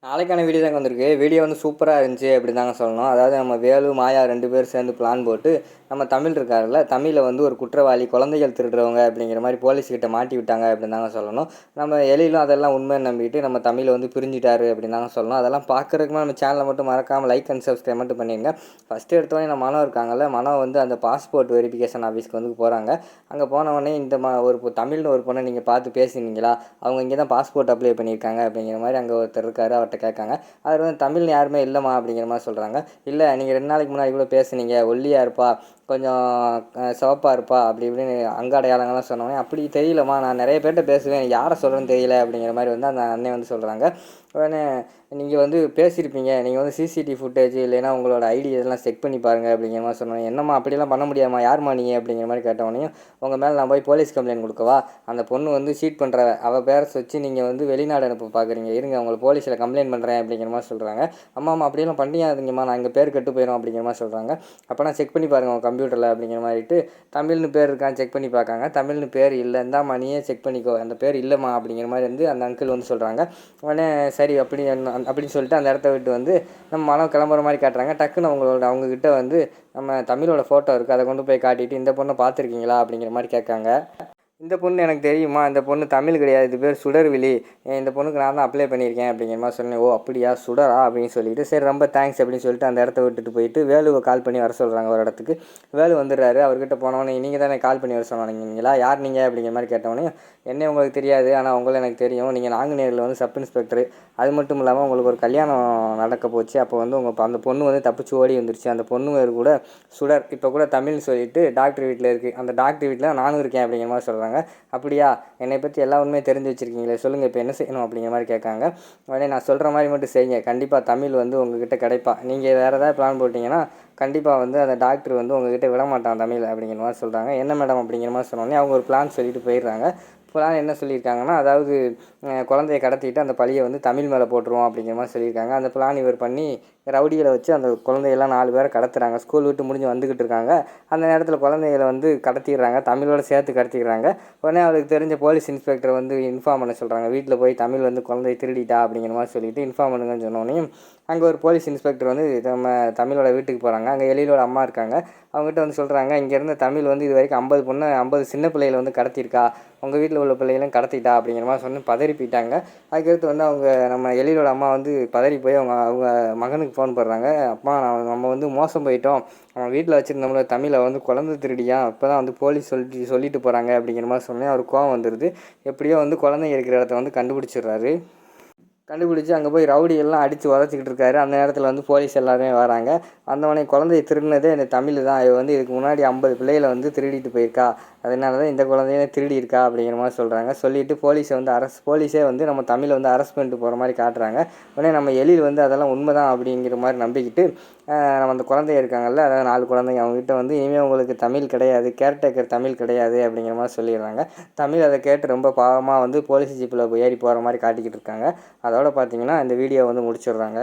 நாளைக்கான வீடியோ தாங்க வந்திருக்கு. வீடியோ வந்து சூப்பராக இருந்துச்சு அப்படின்னு தாங்க சொல்லணும். அதாவது நம்ம வேலு, மாயா 2 பேர் சேர்ந்து பிளான் போட்டு, நம்ம தமிழ் இருக்கார்ல, தமிழை வந்து ஒரு குற்றவாளி, குழந்தைகள் திருடுறவங்க அப்படிங்கிற மாதிரி போலீஸ்கிட்ட மாட்டி விட்டாங்க அப்படின்னு தாங்க சொல்லணும். நம்ம எலிலும் அதெல்லாம் உண்மைன்னு நம்பிட்டு நம்ம தமிழை வந்து பிரிஞ்சுட்டாரு அப்படின்னு தாங்க சொல்லணும். அதெல்லாம் பார்க்குறதுக்குமா நம்ம சேனலை மட்டும் மறக்காமல் லைக் அண்ட் சப்ஸ்கிரைப் மட்டும் பண்ணிடுங்க. ஃபஸ்ட்டு எடுத்தோடனே நம்ம மனம் இருக்காங்கல்ல, மனம் வந்து அந்த பாஸ்போர்ட் வெரிஃபிகேஷன் ஆஃபீஸ்க்கு வந்து போகிறாங்க. அங்கே போனவொடனே ஒரு தமிழ்னு ஒரு பொண்ணை நீங்கள் பார்த்து பேசினீங்களா, அவங்க இங்கே தான் பாஸ்போர்ட் அப்ளை பண்ணியிருக்காங்க அப்படிங்கிற மாதிரி அங்கே ஒருத்தர் இருக்கார். அவர்கிட்ட கேட்காங்க. அவர் வந்து தமிழ்ல யாருமே இல்லைம்மா அப்படிங்கிற மாதிரி சொல்கிறாங்க. இல்லை, நீங்கள் 2 நாளைக்கு முன்னாடி கூட பேசுனீங்க, ஒல்லியா இருப்பா, கொஞ்சம் சிவப்பா இருப்பா அப்படி இப்படின்னு அங்காடையாளங்கள்லாம் சொன்னோன்னே, அப்படி தெரியலம்மா, நான் நிறைய பேர்கிட்ட பேசுவேன், யாரை சொல்கிறேன்னு தெரியல அப்படிங்கிற மாதிரி வந்து அந்த அண்ணன் வந்து சொல்கிறாங்க. உடனே நீங்கள் வந்து பேசியிருப்பீங்க, நீங்கள் வந்து சிசிடிவி ஃபுட்டேஜ் இல்லைன்னா உங்களோட ஐடி இதெல்லாம் செக் பண்ணி பாருங்கள் அப்படிங்கிற மாதிரி சொன்னோன்னே, என்னம்மா அப்படிலாம் பண்ண முடியாமா, யாரும்மா நீங்கள் அப்படிங்கிற மாதிரி கேட்டவொடனையும், உங்கள் மேலே நான் போய் போலீஸ் கம்ப்ளைண்ட் கொடுக்கவா, அந்த பொண்ணு வந்து சீட் பண்ணுற அவள் பேரை வச்சு நீங்கள் வந்து வெளிநாடு அனுப்ப பார்க்குறீங்க, இருங்க உங்களை போலீஸில் கம்ப்ளைண்ட் பண்ணுறேன் அப்படிங்கிற மாதிரி சொல்கிறாங்க. அம்மா அப்படியெல்லாம் பண்ணியாதீங்கம்மா, நான் இங்கே பேர் கெட்டு போயிடும் அப்படிங்கிற மாதிரி சொல்கிறாங்க. அப்போ நான் செக் பண்ணி பாருங்கள் உங்கள் கம்ப்யூட்டரில் அப்படிங்கிற மாதிரிட்டு தமிழ்னு பேர் இருக்கான்னு செக் பண்ணி பார்க்காங்க. தமிழ்னு பேர் இல்லை, இந்தாம்மா நீயே செக் பண்ணிக்கோ, அந்த பேர் இல்லைம்மா அப்படிங்கிற மாதிரி வந்து அந்த அங்கிள் வந்து சொல்கிறாங்க. உடனே சரி அப்படின்னு சொல்லிட்டு அந்த இடத்த விட்டு வந்து நம்ம மனம் கிளம்புற மாதிரி காட்டுறாங்க. டக்குன்னு அவங்கக்கிட்ட வந்து நம்ம தமிழோட ஃபோட்டோ இருக்குது, அதை கொண்டு போய் காட்டிட்டு இந்த பொண்ணை பார்த்துருக்கீங்களா அப்படிங்கிற மாதிரி கேட்காங்க. இந்த பொண்ணு எனக்கு தெரியுமா, இந்த பொண்ணு தமிழ் கிடையாது, இது பேர் சுடர்விழி, இந்த பொண்ணுக்கு நான் தான் அப்ளை பண்ணியிருக்கேன் அப்படிங்கிற மாதிரி சொன்னேன். ஓ அப்படியா, சுடரா அப்படின்னு சொல்லிட்டு சரி ரொம்ப தேங்க்ஸ் அப்படின்னு சொல்லிட்டு அந்த இடத்த விட்டுட்டு போயிட்டு வேலுவை கால் பண்ணி வர சொல்கிறாங்க ஒரு இடத்துக்கு. வேலு வந்துடுறாரு. அவர்கிட்ட போனவொடனே நீங்கள் தானே கால் பண்ணி வர சொன்னீங்களா, யார் நீங்கள் அப்படிங்கிற மாதிரி கேட்டவொடனே, என்ன உங்களுக்கு தெரியாது, ஆனால் உங்களை எனக்கு தெரியும், நீங்கள் நாங்குநேரில் வந்து சப் இன்ஸ்பெக்டர், அது மட்டும் இல்லாமல் உங்களுக்கு ஒரு கல்யாணம் நடக்க போச்சு, அப்போ வந்து அந்த பொண்ணு வந்து தப்பிச்சு ஓடி வந்துருச்சு, அந்த பொண்ணு பேர் கூட சுடர், இப்போ கூட தமிழ்னு சொல்லிட்டு டாக்டர் வீட்டில் இருக்குது, அந்த டாக்டர் வீட்டில் நானும் இருக்கேன் அப்படிங்கிற மாதிரி சொல்கிறாங்க. அப்படியா, என்னை பற்றி எல்லா உண்மையை தெரிஞ்சு வச்சுருக்கீங்களே, சொல்லுங்கள் இப்போ என்ன செய்யணும் அப்படிங்கிற மாதிரி கேட்காங்க. உடனே நான் சொல்கிற மாதிரி மட்டும் செய்யுங்க, கண்டிப்பாக தமிழ் வந்து உங்ககிட்ட கிடைப்பா, நீங்கள் வேறு ஏதாவது பிளான் போட்டிங்கன்னா கண்டிப்பாக வந்து அந்த டாக்டர் வந்து உங்ககிட்ட விட மாட்டான் தமிழ் அப்படிங்கிற மாதிரி சொல்கிறாங்க. என்ன மேடம் அப்படிங்கிற மாதிரி சொன்னோடனே அவங்க ஒரு பிளான் சொல்லிட்டு போயிடுறாங்க. பிளான் என்ன சொல்லியிருக்காங்கன்னா, அதாவது குழந்தைய கடத்திட்டு அந்த பழியை வந்து தமிழ் மேலே போட்டுருவோம் அப்படிங்கிற மாதிரி சொல்லியிருக்காங்க. அந்த பிளான் இவர் பண்ணி ரவுடிகளை வச்சு அந்த குழந்தையெல்லாம் 4 பேரை கடத்துறாங்க. ஸ்கூல் விட்டு முடிஞ்சு வந்துக்கிட்டு இருக்காங்க. அந்த நேரத்தில் குழந்தைகளை வந்து கடத்திடுறாங்க, தமிழோட சேர்த்து கடத்திடுறாங்க. உடனே அவருக்கு தெரிஞ்ச போலீஸ் இன்ஸ்பெக்டர் வந்து இன்ஃபார்ம் பண்ண சொல்கிறாங்க. வீட்டில் போய் தமிழ் வந்து குழந்தைய திருடிட்டா அப்படிங்கிற மாதிரி சொல்லிவிட்டு இன்ஃபார்ம் பண்ணுங்கன்னு சொன்னோன்னே, அங்கே ஒரு போலீஸ் இன்ஸ்பெக்டர் வந்து நம்ம தமிழோட வீட்டுக்கு போகிறாங்க. அங்கே எழிலோட அம்மா இருக்காங்க. அவங்ககிட்ட வந்து சொல்கிறாங்க, இங்கேருந்து தமிழ் வந்து இது வரைக்கும் 50 சின்ன பிள்ளைகளை வந்து கடத்தியிருக்கா, உங்கள் வீட்டில் உள்ள பிள்ளைகளும் கடத்திட்டா அப்படிங்கிற மாதிரி சொன்னு பதறி போயிட்டாங்க. அதுக்கடுத்து வந்து அவங்க நம்ம எழிலோட அம்மா வந்து பதறி போய் அவங்க மகனுக்கு ஃபோன் பண்ணுறாங்க. அப்பா, நம்ம வந்து மோசம் போயிட்டோம், அவன் வீட்டில் வச்சுருந்தோம்ல தமிழை வந்து குழந்தை திருடியா, இப்போ தான் வந்து போலீஸ் சொல்லிட்டு போகிறாங்க அப்படிங்கிற மாதிரி சொன்னேன். அவருக்கு கோவம் வந்துடுது. எப்படியோ வந்து குழந்தைங்க இருக்கிற இடத்த வந்து கண்டுபிடிச்சிடுறாரு. கண்டுபிடிச்சி அங்கே போய் ரவுடியெல்லாம் அடித்து உதச்சிக்கிட்டு இருக்காரு. அந்த நேரத்தில் வந்து போலீஸ் எல்லாருமே வராங்க. வந்தவொடனே குழந்தைய திருடினதே இந்த தமிழ் தான், இவ வந்து இதுக்கு முன்னாடி 50 பிள்ளைகளை வந்து திருடிட்டு போயிருக்கா, அதனால தான் இந்த குழந்தைய திருடி இருக்கா அப்படிங்கிற மாதிரி சொல்கிறாங்க. சொல்லிவிட்டு போலீஸே வந்து நம்ம தமிழை வந்து அரெஸ்ட் பண்ணிட்டு போகிற மாதிரி காட்டுறாங்க. உடனே நம்ம எழில் வந்து அதெல்லாம் உண்மை தான் அப்படிங்கிற மாதிரி நம்பிக்கிட்டு நம்ம அந்த குழந்தைய இருக்காங்கல்ல, அதாவது 4 குழந்தைங்க, அவங்ககிட்ட வந்து இனிமேல் உங்களுக்கு தமிழ் கிடையாது, கேர்டேக்கர் தமிழ் கிடையாது அப்படிங்கிற மாதிரி சொல்லிடுறாங்க. தமிழ் அதை கேட்டு ரொம்ப பாவமாக வந்து போலீஸ் ஜீப்பில் ஏறி போகிற மாதிரி காட்டிக்கிட்டு இருக்காங்க. அதோட பார்த்தீங்கன்னா இந்த வீடியோ வந்து முடிச்சிடுறாங்க.